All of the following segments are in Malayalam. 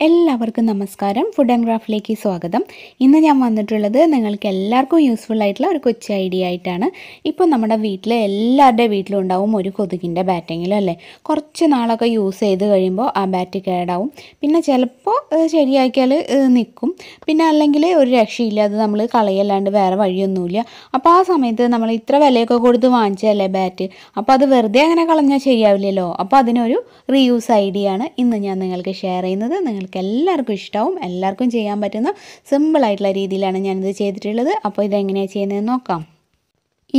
എല്ലാവർക്കും നമസ്കാരം. ഫുഡ് ആൻഡ് ക്രാഫ്റ്റിലേക്ക് സ്വാഗതം. ഇന്ന് ഞാൻ വന്നിട്ടുള്ളത് നിങ്ങൾക്ക് എല്ലാവർക്കും യൂസ്ഫുൾ ആയിട്ടുള്ള ഒരു കൊച്ചു ഐഡിയ ആയിട്ടാണ്. ഇപ്പോൾ നമ്മുടെ വീട്ടിൽ എല്ലാവരുടെ വീട്ടിലും ഉണ്ടാവും ഒരു കൊതുകിൻ്റെ ബാറ്റെങ്കിലും അല്ലേ. കുറച്ച് നാളൊക്കെ യൂസ് ചെയ്ത് കഴിയുമ്പോൾ ആ ബാറ്റ് കേടാവും. പിന്നെ ചിലപ്പോൾ ശരിയാക്കിയാൽ നിൽക്കും. പിന്നെ അല്ലെങ്കിൽ ഒരു രക്ഷയില്ല, അത് നമ്മൾ കളയല്ലാണ്ട് വേറെ വഴിയൊന്നുമില്ല. അപ്പോൾ ആ സമയത്ത് നമ്മൾ ഇത്ര വിലയൊക്കെ കൊടുത്ത് വാങ്ങിച്ചതല്ലേ ബാറ്റ്, അപ്പോൾ അത് വെറുതെ അങ്ങനെ കളഞ്ഞാൽ ശരിയാവില്ലല്ലോ. അപ്പോൾ അതിനൊരു റീയൂസ് ഐഡിയ ആണ് ഇന്ന് ഞാൻ നിങ്ങൾക്ക് ഷെയർ ചെയ്യുന്നത്. നിങ്ങൾക്ക് എല്ലാവർക്കും ഇഷ്ടമാവും, എല്ലാവർക്കും ചെയ്യാൻ പറ്റുന്ന സിമ്പിളായിട്ടുള്ള രീതിയിലാണ് ഞാനിത് ചെയ്തിട്ടുള്ളത്. അപ്പോൾ ഇതെങ്ങനെയാണ് ചെയ്യുന്നതെന്ന് നോക്കാം.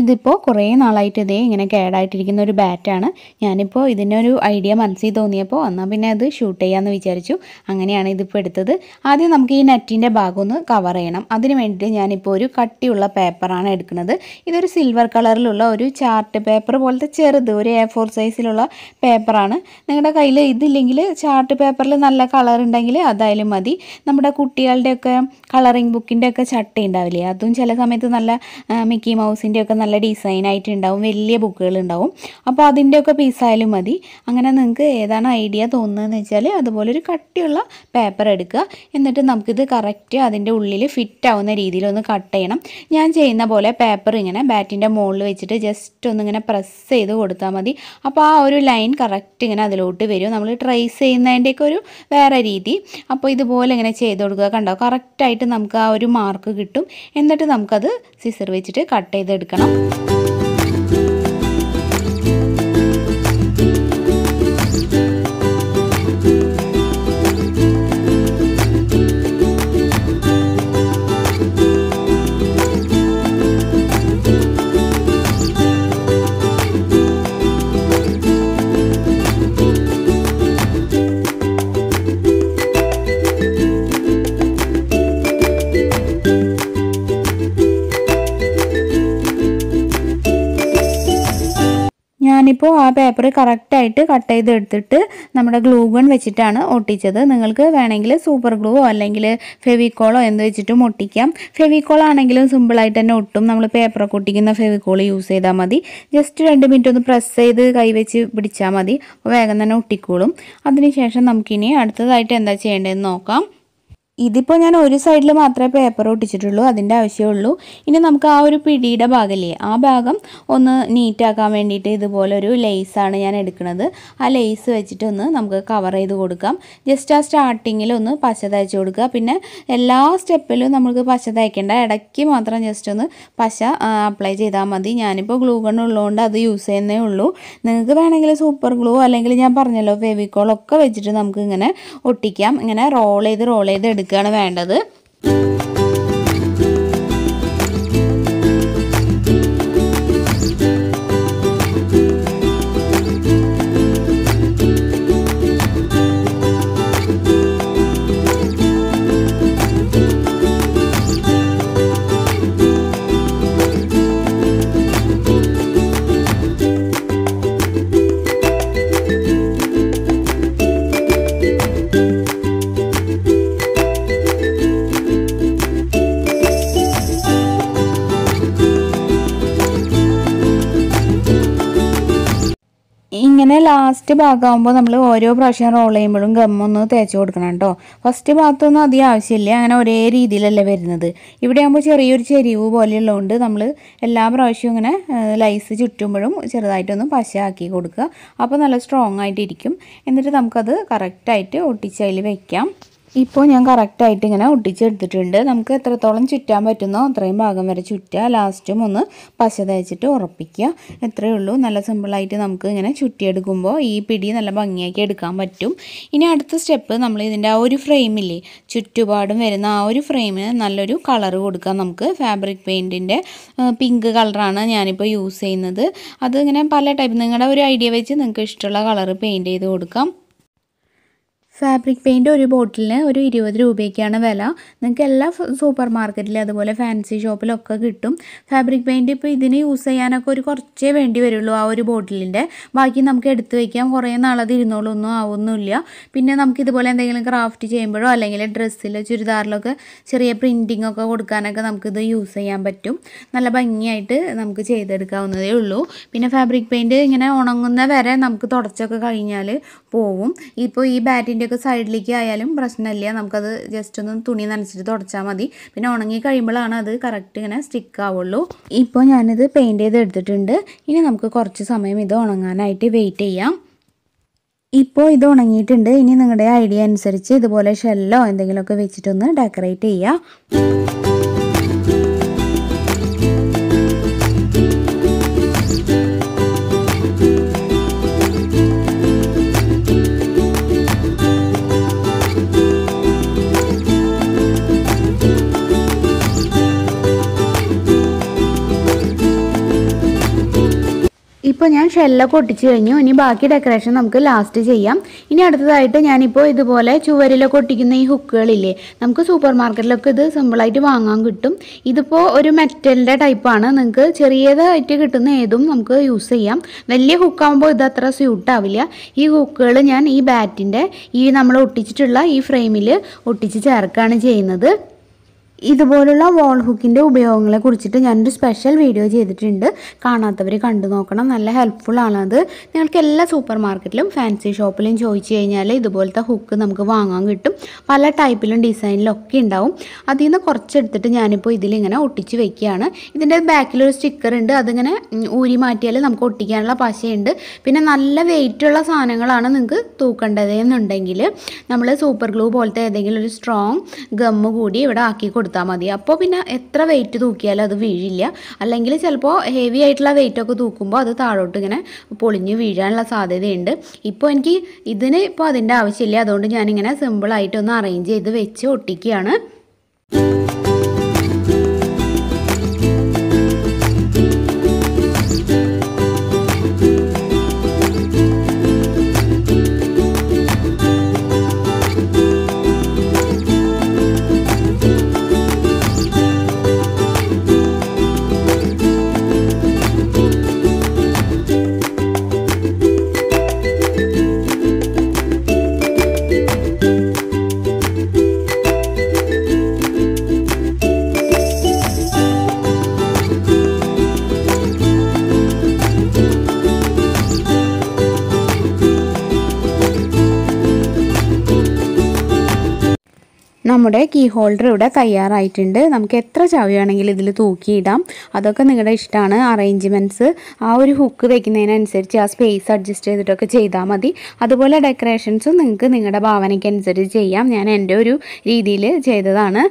ഇതിപ്പോൾ കുറേ നാളായിട്ട് ഇതേ ഇങ്ങനെ കേടായിട്ടിരിക്കുന്ന ഒരു ബാറ്റാണ്. ഞാനിപ്പോൾ ഇതിനൊരു ഐഡിയ മനസ്സിൽ തോന്നിയപ്പോൾ എന്നാൽ പിന്നെ അത് ഷൂട്ട് ചെയ്യാമെന്ന് വിചാരിച്ചു. അങ്ങനെയാണ് ഇതിപ്പോൾ എടുത്തത്. ആദ്യം നമുക്ക് ഈ നെറ്റിൻ്റെ ഭാഗം ഒന്ന് കവർ ചെയ്യണം. അതിന് വേണ്ടിയിട്ട് ഞാനിപ്പോൾ ഒരു കട്ടിയുള്ള പേപ്പറാണ് എടുക്കുന്നത്. ഇതൊരു സിൽവർ കളറിലുള്ള ഒരു ചാർട്ട് പേപ്പർ പോലത്തെ ചെറുത്, ഒരു A4 സൈസിലുള്ള പേപ്പറാണ്. നിങ്ങളുടെ കയ്യിൽ ഇതില്ലെങ്കിൽ ചാർട്ട് പേപ്പറിൽ നല്ല കളർ ഉണ്ടെങ്കിൽ അതായാലും മതി. നമ്മുടെ കുട്ടികളുടെയൊക്കെ കളറിങ് ബുക്കിൻ്റെയൊക്കെ ചട്ട ഉണ്ടാവില്ലേ, അതും ചില സമയത്ത് നല്ല മിക്കി മൗസിൻ്റെയൊക്കെ നല്ല ഡിസൈനായിട്ടുണ്ടാവും, വലിയ ബുക്കുകളുണ്ടാവും. അപ്പോൾ അതിൻ്റെയൊക്കെ പീസായാലും മതി. അങ്ങനെ നിങ്ങൾക്ക് ഏതാണ് ഐഡിയ തോന്നുന്നതെന്ന് വെച്ചാൽ അതുപോലെ ഒരു കട്ടിയുള്ള പേപ്പർ എടുക്കുക. എന്നിട്ട് നമുക്കിത് കറക്റ്റ് അതിൻ്റെ ഉള്ളിൽ ഫിറ്റ് ആവുന്ന രീതിയിൽ ഒന്ന് കട്ട് ചെയ്യണം. ഞാൻ ചെയ്യുന്ന പോലെ പേപ്പർ ഇങ്ങനെ ബാറ്റിൻ്റെ മുകളിൽ വെച്ചിട്ട് ജസ്റ്റ് ഒന്നിങ്ങനെ പ്രസ് ചെയ്ത് കൊടുത്താൽ മതി. അപ്പോൾ ആ ഒരു ലൈൻ കറക്റ്റ് ഇങ്ങനെ അതിലോട്ട് വരും. നമ്മൾ ട്രേസ് ചെയ്യുന്നതിൻ്റെയൊക്കെ ഒരു വേറെ രീതി. അപ്പോൾ ഇതുപോലെ ഇങ്ങനെ ചെയ്ത് കൊടുക്കുക. കണ്ടോ, കറക്റ്റായിട്ട് നമുക്ക് ആ ഒരു മാർക്ക് കിട്ടും. എന്നിട്ട് നമുക്കത് സിസർ വെച്ചിട്ട് കട്ട് ചെയ്തെടുക്കണം. ഞാനിപ്പോൾ ആ പേപ്പർ കറക്റ്റായിട്ട് കട്ട് ചെയ്തെടുത്തിട്ട് നമ്മുടെ ഗ്ലൂ ഗൺ വെച്ചിട്ടാണ് ഒട്ടിച്ചത്. നിങ്ങൾക്ക് വേണമെങ്കിൽ സൂപ്പർ ഗ്ലൂവോ അല്ലെങ്കിൽ ഫെവിക്കോളോ എന്ത് വെച്ചിട്ടും ഒട്ടിക്കാം. ഫെവിക്കോൾ ആണെങ്കിലും സിമ്പിളായിട്ട് തന്നെ ഒട്ടും. നമ്മൾ പേപ്പറൊക്കെ ഒട്ടിക്കുന്ന ഫെവിക്കോൾ യൂസ് ചെയ്താൽ മതി. ജസ്റ്റ് 2 മിനിറ്റ് ഒന്ന് പ്രസ് ചെയ്ത് കൈവച്ച് പിടിച്ചാൽ മതി, അപ്പോൾ വേഗം തന്നെ ഒട്ടിക്കോളും. അതിനുശേഷം നമുക്കിനി അടുത്തതായിട്ട് എന്താ ചെയ്യേണ്ടതെന്ന് നോക്കാം. ഇതിപ്പോൾ ഞാൻ ഒരു സൈഡിൽ മാത്രമേ പേപ്പർ ഒട്ടിച്ചിട്ടുള്ളൂ, അതിൻ്റെ ആവശ്യമുള്ളൂ. ഇനി നമുക്ക് ആ ഒരു പിടിയുടെ ഭാഗമില്ലേ, ആ ഭാഗം ഒന്ന് നീറ്റാക്കാൻ വേണ്ടിയിട്ട് ഇതുപോലെ ഒരു ലേസാണ് ഞാൻ എടുക്കുന്നത്. ആ ലേസ് വെച്ചിട്ടൊന്ന് നമുക്ക് കവർ ചെയ്ത് കൊടുക്കാം. ജസ്റ്റ് ആ സ്റ്റാർട്ടിങ്ങിൽ ഒന്ന് പശ തയ്ച്ച് കൊടുക്കുക. പിന്നെ എല്ലാ സ്റ്റെപ്പിലും നമുക്ക് പശ തയ്ക്കേണ്ട, ഇടയ്ക്ക് മാത്രം ജസ്റ്റ് ഒന്ന് പശ അപ്ലൈ ചെയ്താൽ മതി. ഞാനിപ്പോൾ ഗ്ലൂ ഗൺ ഉള്ളതുകൊണ്ട് അത് യൂസ് ചെയ്യുന്നേ ഉള്ളൂ. നിങ്ങൾക്ക് വേണമെങ്കിൽ സൂപ്പർ ഗ്ലൂ അല്ലെങ്കിൽ ഞാൻ പറഞ്ഞല്ലോ ഫെവിക്കോളൊക്കെ വെച്ചിട്ട് നമുക്ക് ഇങ്ങനെ ഒട്ടിക്കാം. ഇങ്ങനെ റോൾ ചെയ്ത് എടുക്കുകയാണ് വേണ്ടത്. ഇങ്ങനെ ലാസ്റ്റ് ഭാഗമാകുമ്പോൾ നമ്മൾ ഓരോ പ്രാവശ്യം റോൾ ചെയ്യുമ്പോഴും ഗമ്മൊന്ന് തേച്ച് കൊടുക്കണം കേട്ടോ. ഫസ്റ്റ് ഭാഗത്തൊന്നും അധികം ആവശ്യമില്ല, അങ്ങനെ ഒരേ രീതിയിലല്ലേ വരുന്നത്. ഇവിടെ ആകുമ്പോൾ ചെറിയൊരു ചെരിവ് പോലെയുള്ളതുകൊണ്ട് നമ്മൾ എല്ലാ പ്രാവശ്യവും ഇങ്ങനെ ലൈസ് ചുറ്റുമ്പോഴും ചെറുതായിട്ടൊന്ന് പശ ആക്കി കൊടുക്കുക. അപ്പോൾ നല്ല സ്ട്രോങ് ആയിട്ടിരിക്കും. എന്നിട്ട് നമുക്കത് കറക്റ്റായിട്ട് ഒട്ടിച്ച് അതിൽ വയ്ക്കാം. ഇപ്പോൾ ഞാൻ കറക്റ്റായിട്ട് ഇങ്ങനെ ഒട്ടിച്ചെടുത്തിട്ടുണ്ട്. നമുക്ക് എത്രത്തോളം ചുറ്റാൻ പറ്റുന്നോ അത്രയും ഭാഗം വരെ ചുറ്റുക. ലാസ്റ്റും ഒന്ന് പശ തേച്ചിട്ട് ഉറപ്പിക്കുക. എത്രയേ ഉള്ളൂ. നല്ല സിമ്പിളായിട്ട് നമുക്ക് ഇങ്ങനെ ചുറ്റിയെടുക്കുമ്പോൾ ഈ പിടി നല്ല ഭംഗിയാക്കി എടുക്കാൻ പറ്റും. ഇനി അടുത്ത സ്റ്റെപ്പ്, നമ്മൾ ഇതിൻ്റെ ആ ഒരു ഫ്രെയിമില്ലേ, ചുറ്റുപാടും വരുന്ന ആ ഒരു ഫ്രെയിമിന് നല്ലൊരു കളർ കൊടുക്കാം. നമുക്ക് ഫാബ്രിക് പെയിൻറ്റിൻ്റെ പിങ്ക് കളറാണ് ഞാനിപ്പോൾ യൂസ് ചെയ്യുന്നത്. അത് ഇങ്ങനെ പല ടൈപ്പ്, നിങ്ങളുടെ ഒരു ഐഡിയ വെച്ച് നിങ്ങൾക്ക് ഇഷ്ടമുള്ള കളർ പെയിൻറ്റ് ചെയ്ത് കൊടുക്കാം. ഫാബ്രിക് പെയിൻറ്റ് ഒരു ബോട്ടിലിന് ഒരു 20 രൂപയ്ക്കാണ് വില. നിങ്ങൾക്ക് എല്ലാ സൂപ്പർ മാർക്കറ്റിലും അതുപോലെ ഫാൻസി ഷോപ്പിലൊക്കെ കിട്ടും. ഫാബ്രിക് പെയിൻറ്റ് ഇപ്പോൾ ഇതിന് യൂസ് ചെയ്യാനൊക്കെ ഒരു കുറച്ചേ വേണ്ടി വരുള്ളൂ ആ ഒരു ബോട്ടിലിൻ്റെ. ബാക്കി നമുക്ക് എടുത്ത് വയ്ക്കാം, കുറേ നാളത് ഇരുന്നോളൊന്നും ആവുന്നില്ല. പിന്നെ നമുക്ക് ഇതുപോലെ എന്തെങ്കിലും ക്രാഫ്റ്റ് ചെയ്യുമ്പോഴോ അല്ലെങ്കിൽ ഡ്രസ്സിലോ ചുരിദാറിലൊക്കെ ചെറിയ പ്രിൻറ്റിംഗ് ഒക്കെ കൊടുക്കാനൊക്കെ നമുക്കിത് യൂസ് ചെയ്യാൻ പറ്റും. നല്ല ഭംഗിയായിട്ട് നമുക്ക് ചെയ്തെടുക്കാവുന്നതേ ഉള്ളൂ. പിന്നെ ഫാബ്രിക് പെയിൻറ്റ് ഇങ്ങനെ ഉണങ്ങുന്ന വരെ നമുക്ക് തുടച്ചൊക്കെ കഴിഞ്ഞാൽ പോവും. ഇപ്പോൾ ഈ ബാറ്റിൻ്റെ തുണിയൊക്കെ സൈഡിലേക്ക് ആയാലും പ്രശ്നമില്ല. നമുക്കത് ജസ്റ്റ് ഒന്ന് തുണി നനച്ചിട്ട് തുടച്ചാൽ മതി. പിന്നെ ഉണങ്ങി കഴിയുമ്പോഴാണ് അത് കറക്റ്റ് ഇങ്ങനെ സ്റ്റിക്ക് ആവുള്ളൂ. ഇപ്പോൾ ഞാനിത് പെയിൻറ്റ് ചെയ്ത് എടുത്തിട്ടുണ്ട്. ഇനി നമുക്ക് കുറച്ച് സമയം ഇത് ഉണങ്ങാനായിട്ട് വെയിറ്റ് ചെയ്യാം. ഇപ്പോൾ ഇത് ഉണങ്ങിയിട്ടുണ്ട്. ഇനി നിങ്ങളുടെ ഐഡിയ അനുസരിച്ച് ഇതുപോലെ ഷെല്ലോ എന്തെങ്കിലുമൊക്കെ വെച്ചിട്ടൊന്ന് ഡെക്കറേറ്റ് ചെയ്യുക. ഇപ്പോൾ ഞാൻ ഷെല്ലൊക്കെ ഒട്ടിച്ച് കഴിഞ്ഞു. ഇനി ബാക്കി ഡെക്കറേഷൻ നമുക്ക് ലാസ്റ്റ് ചെയ്യാം. ഇനി അടുത്തതായിട്ട് ഞാനിപ്പോൾ ഇതുപോലെ ചുവരിലൊക്കെ ഒട്ടിക്കുന്ന ഈ ഹുക്കുകളില്ലേ, നമുക്ക് സൂപ്പർ മാർക്കറ്റിലൊക്കെ ഇത് സിമ്പിളായിട്ട് വാങ്ങാൻ കിട്ടും. ഇതിപ്പോൾ ഒരു മെറ്റലിൻ്റെ ടൈപ്പാണ്. നിങ്ങൾക്ക് ചെറിയതായിട്ട് കിട്ടുന്ന ഏതും നമുക്ക് യൂസ് ചെയ്യാം. വലിയ ഹുക്കാകുമ്പോൾ ഇത് അത്ര സ്യൂട്ടാവില്ല. ഈ ഹുക്കുകൾ ഞാൻ ഈ ബാറ്റിൻ്റെ ഈ നമ്മൾ ഒട്ടിച്ചിട്ടുള്ള ഈ ഫ്രെയിമിൽ ഒട്ടിച്ച് ചേർക്കുകയാണ് ചെയ്യുന്നത്. ഇതുപോലുള്ള വാൾ ഹുക്കിൻ്റെ ഉപയോഗങ്ങളെ കുറിച്ചിട്ട് ഞാനൊരു സ്പെഷ്യൽ വീഡിയോ ചെയ്തിട്ടുണ്ട്. കാണാത്തവർ കണ്ടു നോക്കണം. നല്ല ഹെൽപ്ഫുൾ ആണത്. നിങ്ങൾക്ക് എല്ലാ സൂപ്പർ മാർക്കറ്റിലും ഫാൻസി ഷോപ്പിലും ചോദിച്ചു കഴിഞ്ഞാൽ ഇതുപോലത്തെ ഹുക്ക് നമുക്ക് വാങ്ങാൻ കിട്ടും. പല ടൈപ്പിലും ഡിസൈനിലും ഒക്കെ ഉണ്ടാവും. അതിൽ നിന്ന് കുറച്ചെടുത്തിട്ട് ഞാനിപ്പോൾ ഇതിലിങ്ങനെ ഒട്ടിച്ച് വെക്കുകയാണ്. ഇതിൻ്റെ ബാക്കിലൊരു സ്റ്റിക്കർ ഉണ്ട്. അതിങ്ങനെ ഊരി മാറ്റിയാൽ നമുക്ക് ഒട്ടിക്കാനുള്ള പശയുണ്ട്. പിന്നെ നല്ല വെയിറ്റുള്ള സാധനങ്ങളാണ് നിങ്ങൾക്ക് തൂക്കേണ്ടതെന്നുണ്ടെങ്കിൽ നമ്മൾ സൂപ്പർ ഗ്ലൂ പോലത്തെ ഏതെങ്കിലും ഒരു സ്ട്രോങ് ഗമ്മ് കൂടി ഇവിടെ ആക്കി കൊടുത്താൽ മതി. അപ്പോൾ പിന്നെ എത്ര വെയിറ്റ് തൂക്കിയാലും അത് വീഴില്ല. അല്ലെങ്കിൽ ചിലപ്പോൾ ഹെവി ആയിട്ടുള്ള വെയിറ്റൊക്കെ തൂക്കുമ്പോൾ അത് താഴോട്ട് ഇങ്ങനെ പൊളിഞ്ഞ് വീഴാനുള്ള സാധ്യതയുണ്ട്. ഇപ്പോൾ എനിക്ക് ഇതിന് ഇപ്പോൾ അതിൻ്റെ ആവശ്യമില്ല. അതുകൊണ്ട് ഞാനിങ്ങനെ സിമ്പിളായിട്ടൊന്ന് അറേഞ്ച് ചെയ്ത് വെച്ച് ഒട്ടിക്കുകയാണ്. നമ്മുടെ കീ ഹോൾഡർ ഇവിടെ തയ്യാറായിട്ടുണ്ട്. നമുക്ക് എത്ര ചാവി വേണമെങ്കിലും ഇതിൽ തൂക്കിയിടാം. അതൊക്കെ നിങ്ങളുടെ ഇഷ്ടമാണ്. അറേഞ്ച്മെൻറ്റ്സ് ആ ഒരു ഹുക്ക് വെക്കുന്നതിനനുസരിച്ച് ആ സ്പേസ് അഡ്ജസ്റ്റ് ചെയ്തിട്ടൊക്കെ ചെയ്താൽ മതി. അതുപോലെ ഡെക്കറേഷൻസും നിങ്ങൾക്ക് നിങ്ങളുടെ ഭാവനയ്ക്കനുസരിച്ച് ചെയ്യാം. ഞാൻ എൻ്റെ ഒരു രീതിയിൽ ചെയ്തതാണ്.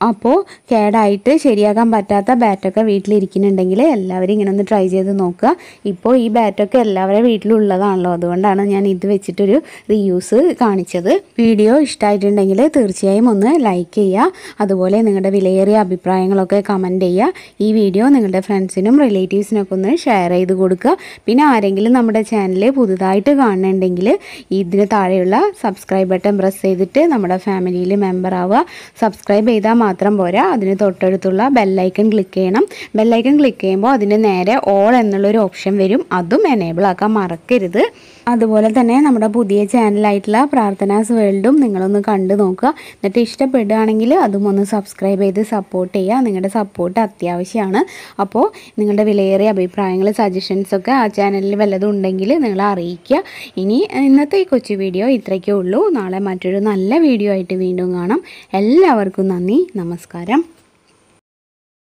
അപ്പോൾ കേടായിട്ട് ശരിയാക്കാൻ പറ്റാത്ത ബാറ്റൊക്കെ വീട്ടിലിരിക്കുന്നുണ്ടെങ്കിൽ എല്ലാവരും ഇങ്ങനെ ഒന്ന് ട്രൈ ചെയ്ത് നോക്കുക. ഇപ്പോൾ ഈ ബാറ്റൊക്കെ എല്ലാവരുടെ വീട്ടിലുള്ളതാണല്ലോ. അതുകൊണ്ടാണ് ഞാൻ ഇത് വെച്ചിട്ടൊരു റീയൂസ് കാണിച്ചത്. വീഡിയോ ഇഷ്ടമായിട്ടുണ്ടെങ്കിൽ തീർച്ചയായും ഒന്ന് ലൈക്ക് ചെയ്യുക. അതുപോലെ നിങ്ങളുടെ വിലയേറിയ അഭിപ്രായങ്ങളൊക്കെ കമൻറ്റ് ചെയ്യുക. ഈ വീഡിയോ നിങ്ങളുടെ ഫ്രണ്ട്സിനും റിലേറ്റീവ്സിനൊക്കെ ഒന്ന് ഷെയർ ചെയ്ത് കൊടുക്കുക. പിന്നെ ആരെങ്കിലും നമ്മുടെ ചാനൽ പുതുതായിട്ട് കാണുന്നുണ്ടെങ്കിൽ ഇതിന് താഴെയുള്ള സബ്സ്ക്രൈബ് ബട്ടൺ പ്രസ് ചെയ്തിട്ട് നമ്മുടെ ഫാമിലിയിൽ മെമ്പർ ആവുക. സബ്സ്ക്രൈബ് ചെയ്താൽ മാത്രം പോരാ, അതിന് തൊട്ടടുത്തുള്ള ബെല്ലൈക്കൺ ക്ലിക്ക് ചെയ്യണം. ബെല്ലൈക്കൺ ക്ലിക്ക് ചെയ്യുമ്പോൾ അതിന് നേരെ ഓൾ എന്നുള്ളൊരു ഓപ്ഷൻ വരും. അതും എനേബിൾ ആക്കാൻ മറക്കരുത്. അതുപോലെ തന്നെ നമ്മുടെ പുതിയ ചാനലായിട്ടുള്ള പ്രാർത്ഥനാസ് വേൾഡും നിങ്ങളൊന്ന് കണ്ടു നോക്കുക. എന്നിട്ട് ഇഷ്ടപ്പെടുകയാണെങ്കിൽ അതും ഒന്ന് സബ്സ്ക്രൈബ് ചെയ്ത് സപ്പോർട്ട് ചെയ്യുക. നിങ്ങളുടെ സപ്പോർട്ട് അത്യാവശ്യമാണ്. അപ്പോൾ നിങ്ങളുടെ വിലയേറിയ അഭിപ്രായങ്ങൾ സജഷൻസൊക്കെ ആ ചാനലിൽ വല്ലതും ഉണ്ടെങ്കിൽ നിങ്ങളെ അറിയിക്കുക. ഇനി ഇന്നത്തെ ഈ കൊച്ചു വീഡിയോ ഇത്രയ്ക്കേ ഉള്ളൂ. നാളെ മറ്റൊരു നല്ല വീഡിയോ ആയിട്ട് വീണ്ടും കാണാം. എല്ലാവർക്കും നന്ദി, നമസ്കാരം.